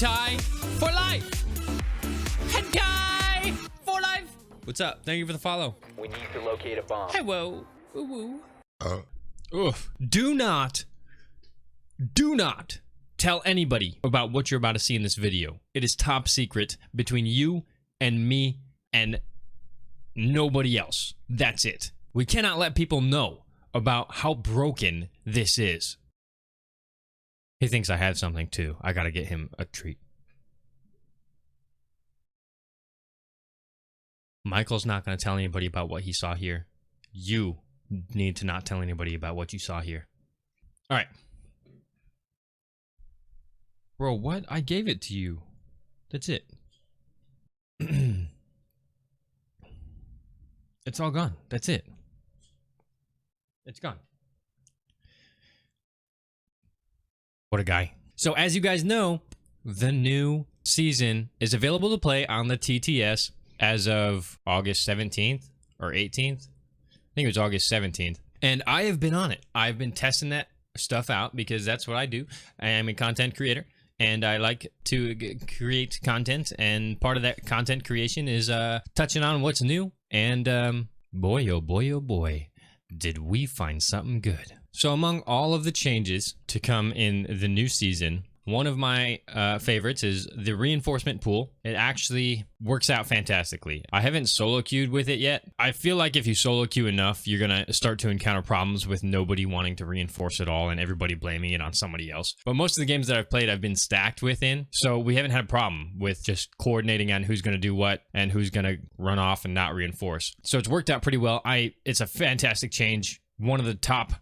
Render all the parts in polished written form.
Hentai for life. Hentai for life. What's up? Thank you for the follow. We need to locate a bomb. Hey, whoa. Ooh. Oof. Do not tell anybody about what you're about to see in this video. It is top secret between you and me and nobody else. That's it. We cannot let people know about how broken this is. He thinks I have something too. I gotta get him a treat. Michael's not gonna tell anybody about what he saw here. You need to not tell anybody about what you saw here. All right. Bro, what? I gave it to you. That's it. It's all gone. That's it. It's gone. What a guy. So as you guys know, the new season is available to play on the TTS as of August 17th or 18th. I think it was August 17th. And I have been on it. I've been testing that stuff out because that's what I do. I am a content creator and I like to create content. And part of that content creation is touching on what's new. And boy, oh boy, did we find something good. So among all of the changes to come in the new season, one of my favorites is the reinforcement pool. It actually works out fantastically. I haven't solo queued with it yet. I feel like if you solo queue enough, you're gonna start to encounter problems with nobody wanting to reinforce it all and everybody blaming it on somebody else. But most of the games that I've played, I've been stacked within, so we haven't had a problem with just coordinating on who's gonna do what and who's gonna run off and not reinforce. So it's worked out pretty well. It's a fantastic change. One of the top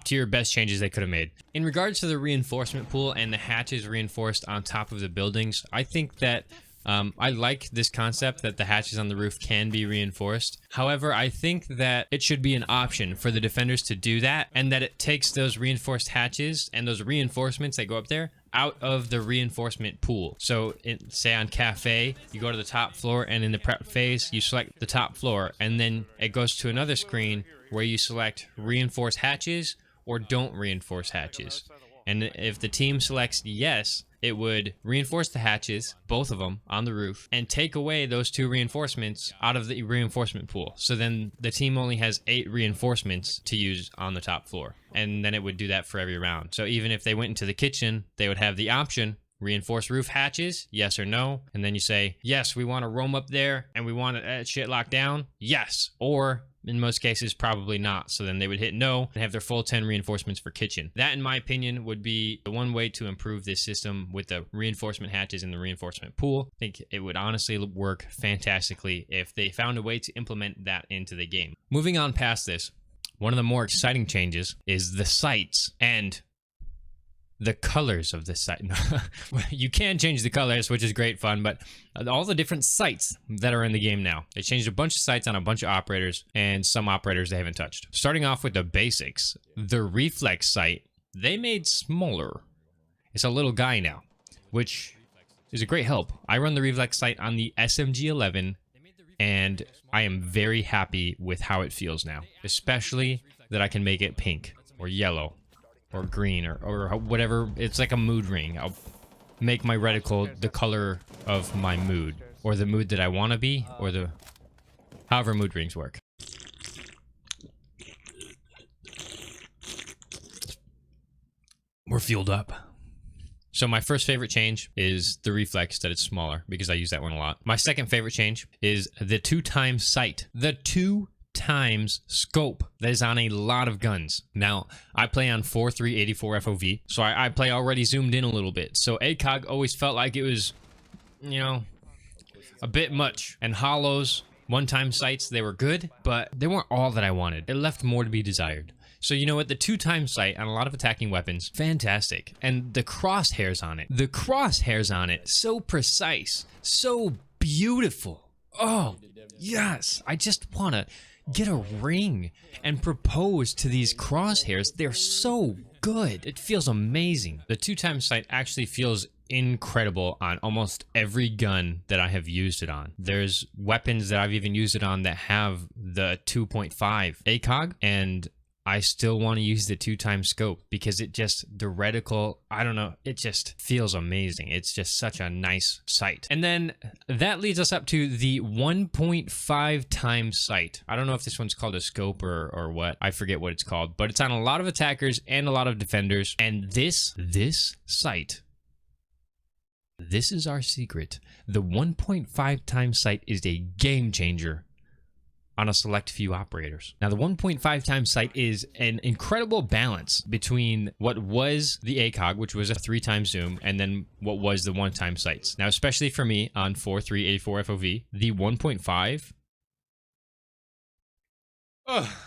tier best changes they could have made. In regards to the reinforcement pool and the hatches reinforced on top of the buildings, I think that I like this concept that the hatches on the roof can be reinforced. However, I think that it should be an option for the defenders to do that, and that it takes those reinforced hatches and those reinforcements that go up there out of the reinforcement pool. So say on cafe, you go to the top floor, and in the prep phase, you select the top floor, and then it goes to another screen where you select reinforce hatches or don't reinforce hatches. And if the team selects yes, it would reinforce the hatches, both of them, on the roof, and take away those 2 reinforcements out of the reinforcement pool. So then the team only has 8 reinforcements to use on the top floor. And then it would do that for every round. So even if they went into the kitchen, they would have the option, reinforce roof hatches, yes or no. And then you say, yes, we want to roam up there and we want that shit locked down, yes. Or in most cases, probably not. So then they would hit no and have their full 10 reinforcements for kitchen. That, in my opinion, would be the one way to improve this system with the reinforcement hatches and the reinforcement pool. I think it would honestly work fantastically if they found a way to implement that into the game. Moving on past this, one of the more exciting changes is the sights and the colors of this site. You can change the colors, which is great fun, but all the different sites that are in the game now. They changed a bunch of sites on a bunch of operators, and some operators they haven't touched. Starting off with the basics, the reflex sight, they made smaller. It's a little guy now, which is a great help. I run the reflex sight on the SMG-11, and I am very happy with how it feels now, especially that I can make it pink or yellow or green or whatever. It's like a mood ring. I'll make my reticle the color of my mood, or the mood that I want to be, or the however mood rings work. We're fueled up. So my first favorite change is the reflex, that it's smaller, because I use that one a lot. My second favorite change is the 2x sight. The 2x scope that is on a lot of guns. Now, I play on 4.384 FOV, so I play already zoomed in a little bit. So ACOG always felt like it was, you know, a bit much. And hollows, 1x sights, they were good, but they weren't all that I wanted. It left more to be desired. So you know what, the 2x sight on a lot of attacking weapons, fantastic. And the crosshairs on it, so precise, so beautiful. Oh, yes, I just want to get a ring and propose to these crosshairs. They're so good. It feels amazing. The 2x sight actually feels incredible on almost every gun that I have used it on. There's weapons that I've even used it on that have the 2.5 ACOG, and I still want to use the 2x scope because the reticle, I don't know, it just feels amazing. It's just such a nice sight. And then that leads us up to the 1.5x sight. I don't know if this one's called a scope or what. I forget what it's called, but it's on a lot of attackers and a lot of defenders. And this sight, this is our secret. The 1.5x sight is a game changer on a select few operators. Now, the 1.5x sight is an incredible balance between what was the ACOG, which was a 3x zoom, and then what was the 1x sights. Now, especially for me on 4.384 FOV, the 1.5,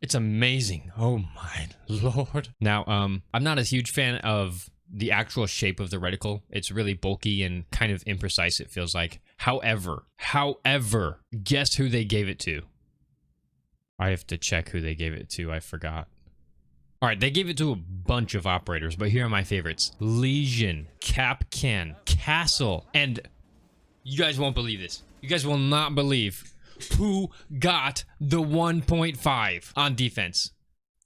it's amazing. Oh my Lord. Now, I'm not a huge fan of the actual shape of the reticle. It's really bulky and kind of imprecise, it feels like. However, guess who they gave it to? I have to check who they gave it to. I forgot. All right, they gave it to a bunch of operators, but here are my favorites. Legion, Capcan, Castle, and you guys won't believe this. You guys will not believe who got the 1.5 on defense.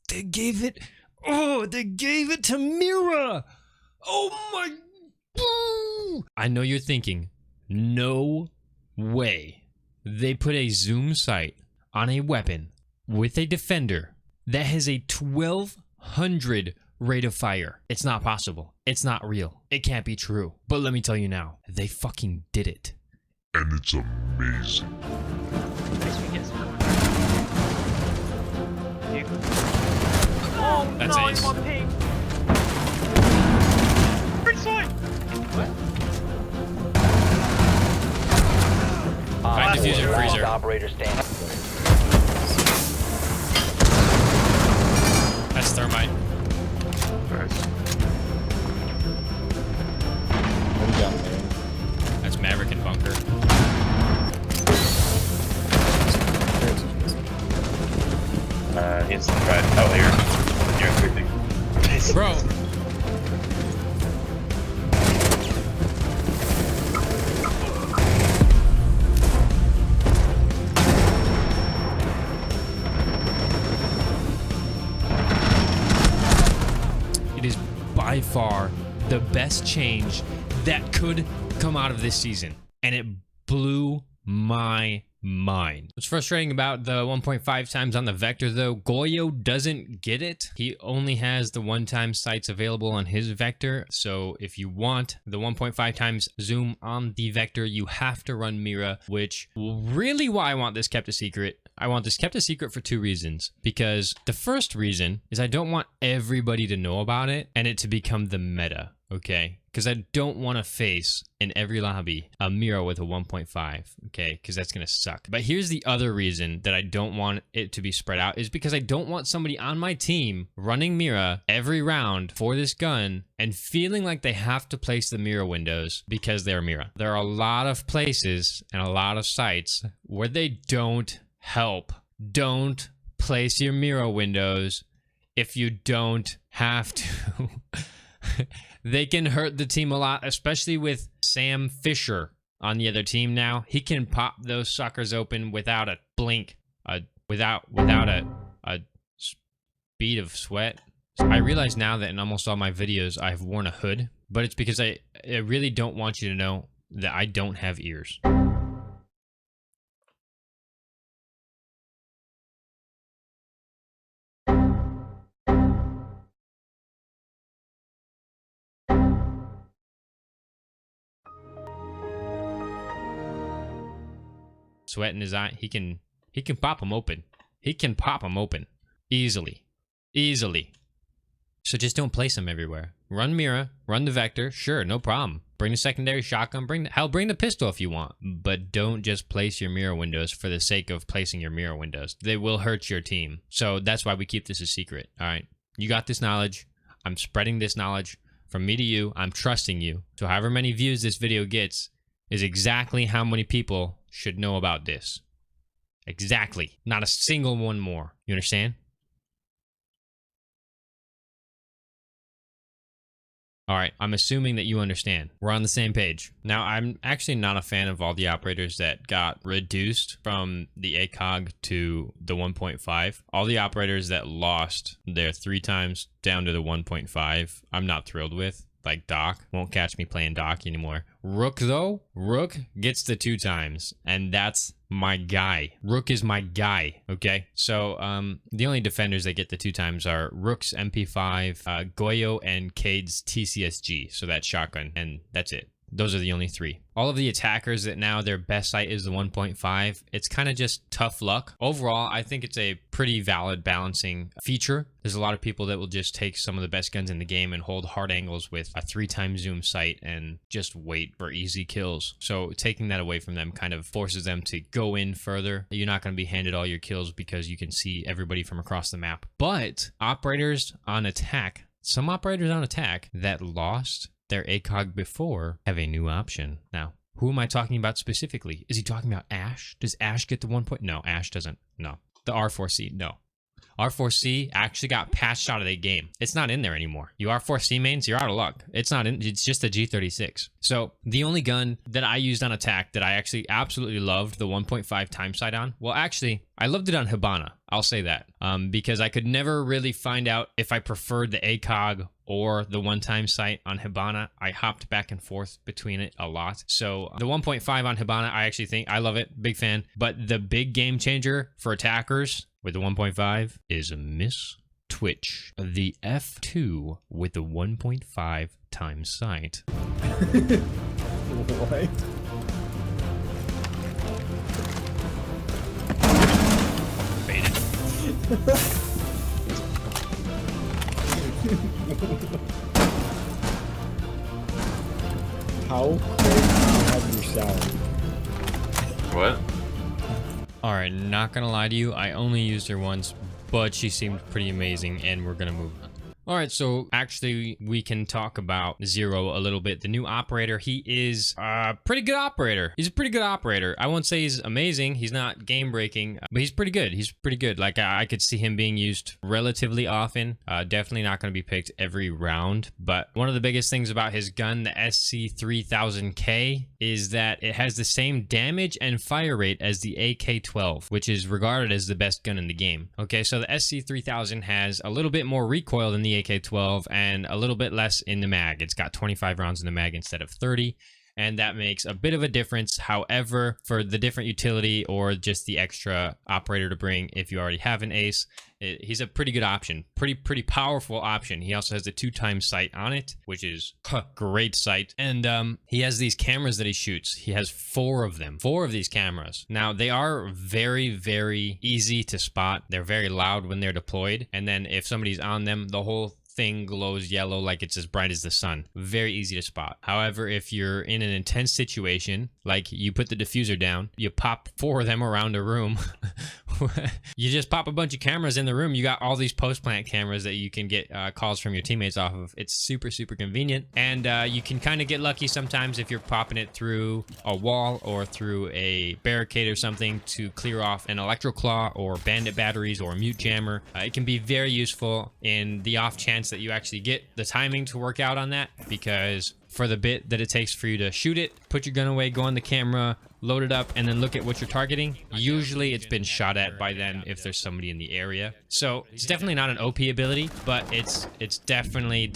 They gave it to Mira. Oh my. I know you're thinking, no way. They put a zoom sight on a weapon with a defender that has a 1200 rate of fire. It's not possible. It's not real. It can't be true. But let me tell you now, they fucking did it. And it's amazing. That's ace. Find diffuser freezer. Operator stand. That's thermite. Nice. That's Maverick and Bunker. Instant right. Oh, here. You're creeping. Bro. It is by far the best change that could come out of this season, and it blew my mind. What's frustrating about the 1.5 times on the Vector though, Goyo doesn't get it. He only has the 1x sights available on his Vector, so if you want the 1.5 times zoom on the Vector, you have to run Mira, which really why I want this kept a secret. I want this kept a secret for two reasons. Because the first reason is I don't want everybody to know about it and it to become the meta, okay? Because I don't want to face in every lobby a Mira with a 1.5, okay? Because that's going to suck. But here's the other reason that I don't want it to be spread out is because I don't want somebody on my team running Mira every round for this gun and feeling like they have to place the Mira windows because they're Mira. There are a lot of places and a lot of sites where they don't help. Don't place your Mira windows if you don't have to. They can hurt the team a lot, especially with Sam Fisher on the other team now. He can pop those suckers open without a blink, without a bead of sweat. I realize now that in almost all my videos I've worn a hood, but it's because I really don't want you to know that I don't have ears. Sweat in his eye. He can pop them open. He can pop them open easily. So just don't place them everywhere. Run Mira, run the Vector, sure, no problem. Bring the secondary shotgun, bring the pistol if you want. But don't just place your Mira windows for the sake of placing your Mira windows. They will hurt your team. So that's why we keep this a secret, all right? You got this knowledge. I'm spreading this knowledge from me to you. I'm trusting you. So however many views this video gets is exactly how many people should know about this. Exactly. Not a single one more. You understand? All right, I'm assuming that you understand. We're on the same page. Now, I'm actually not a fan of all the operators that got reduced from the ACOG to the 1.5. All the operators that lost their 3 times down to the 1.5, I'm not thrilled with. Like Doc, won't catch me playing Doc anymore. Rook though, Rook gets the 2 times, and that's my guy. Rook is my guy, okay? So the only defenders that get the 2 times are Rook's MP5, Goyo, and Cade's TCSG, so that's shotgun, and that's it. Those are the only 3. All of the attackers that now their best sight is the 1.5, it's kind of just tough luck. Overall, I think it's a pretty valid balancing feature. There's a lot of people that will just take some of the best guns in the game and hold hard angles with a 3x zoom sight and just wait for easy kills. So taking that away from them kind of forces them to go in further. You're not going to be handed all your kills because you can see everybody from across the map. But operators on attack, some operators on attack that lost their ACOG before have a new option. Now, who am I talking about specifically? Is he talking about Ash? Does Ash get the 1 point? No, Ash doesn't. No. The R4C, no. R4C actually got patched out of the game. It's not in there anymore. You R4C mains, you're out of luck. It's not in, it's just a G36. So the only gun that I used on attack that I actually absolutely loved the 1.5 time sight on, well, actually, I loved it on Hibana. I'll say that because I could never really find out if I preferred the ACOG or the 1-time sight on Hibana. I hopped back and forth between it a lot. So the 1.5 on Hibana, I actually think, I love it, big fan. But the big game changer for attackers with the 1.5 is Miss Twitch, the F2 with the 1.5 time sight. What? Bait it. How crazy do you have your salad? What? Alright, not gonna lie to you, I only used her once, but she seemed pretty amazing, and we're gonna move on. Alright, so actually we can talk about Zero a little bit. The new operator, he is a pretty good operator. He's a pretty good operator. I won't say he's amazing, he's not game breaking, but he's pretty good. He's pretty good. Like I could see him being used relatively often. Definitely not going to be picked every round, but one of the biggest things about his gun, the SC3000K, is that it has the same damage and fire rate as the AK-12, which is regarded as the best gun in the game. Okay, so the SC3000 has a little bit more recoil than the AK-12 and a little bit less in the mag. It's got 25 rounds in the mag instead of 30, and that makes a bit of a difference. However, for the different utility or just the extra operator to bring if you already have an ace, he's a pretty good option. Pretty powerful option. He also has a 2-time sight on it, which is great sight. And he has these cameras that he shoots. He has 4 of them. 4 of these cameras. Now, they are very, very easy to spot. They're very loud when they're deployed. And then if somebody's on them, the whole thing glows yellow like it's as bright as the sun. Very easy to spot. However, if you're in an intense situation, like you put the diffuser down, you pop 4 of them around a room, you just pop a bunch of cameras in the room, you got all these post-plant cameras that you can get calls from your teammates off of. It's super, super convenient. And you can kind of get lucky sometimes if you're popping it through a wall or through a barricade or something to clear off an electroclaw or bandit batteries or a mute jammer. It can be very useful in the off chance that you actually get the timing to work out on that, because for the bit that it takes for you to shoot it, put your gun away, go on the camera, load it up, and then look at what you're targeting, usually it's been shot at by then if there's somebody in the area. So it's definitely not an OP ability, but it's definitely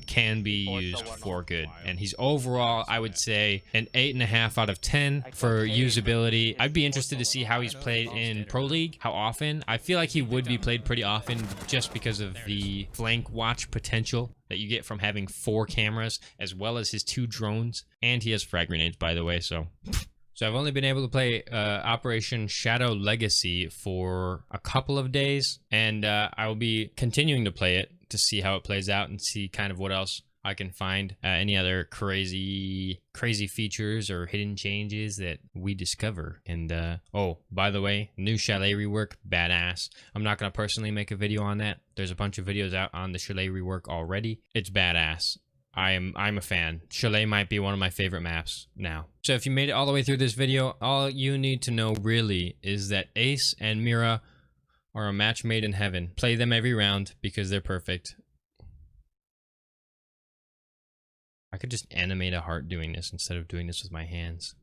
can be used for good. And he's overall, I would say, an 8.5 out of 10 for usability. I'd be interested to see how he's played in Pro League, how often. I feel like he would be played pretty often just because of the flank watch potential that you get from having 4 cameras, as well as his 2 drones, and he has frag grenades, by the way, so I've only been able to play Operation Shadow Legacy for a couple of days, and I will be continuing to play it to see how it plays out and see kind of what else I can find, any other crazy features or hidden changes that we discover. And oh, by the way, new Chalet rework, badass. I'm not gonna personally make a video on that. There's a bunch of videos out on the Chalet rework already. It's badass. I'm a fan. Chalet might be one of my favorite maps now. So if you made it all the way through this video, all you need to know really is that Ace and Mira are a match made in heaven. Play them every round because they're perfect. I could just animate a heart doing this instead of doing this with my hands.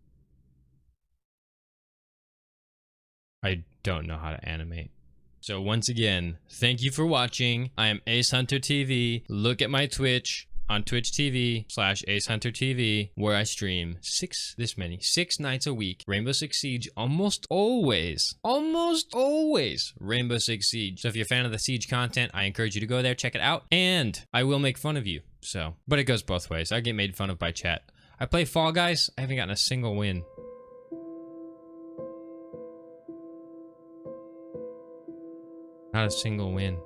I don't know how to animate. So once again, thank you for watching. I am Ace Hunter TV. Look at my Twitch on Twitch TV/Ace Hunter TV, where I stream 6 nights a week. Rainbow Six Siege, almost always Rainbow Six Siege. So if you're a fan of the Siege content, I encourage you to go there, check it out, and I will make fun of you. So, but it goes both ways. I get made fun of by chat. I play Fall Guys. I haven't gotten a single win. Not a single win.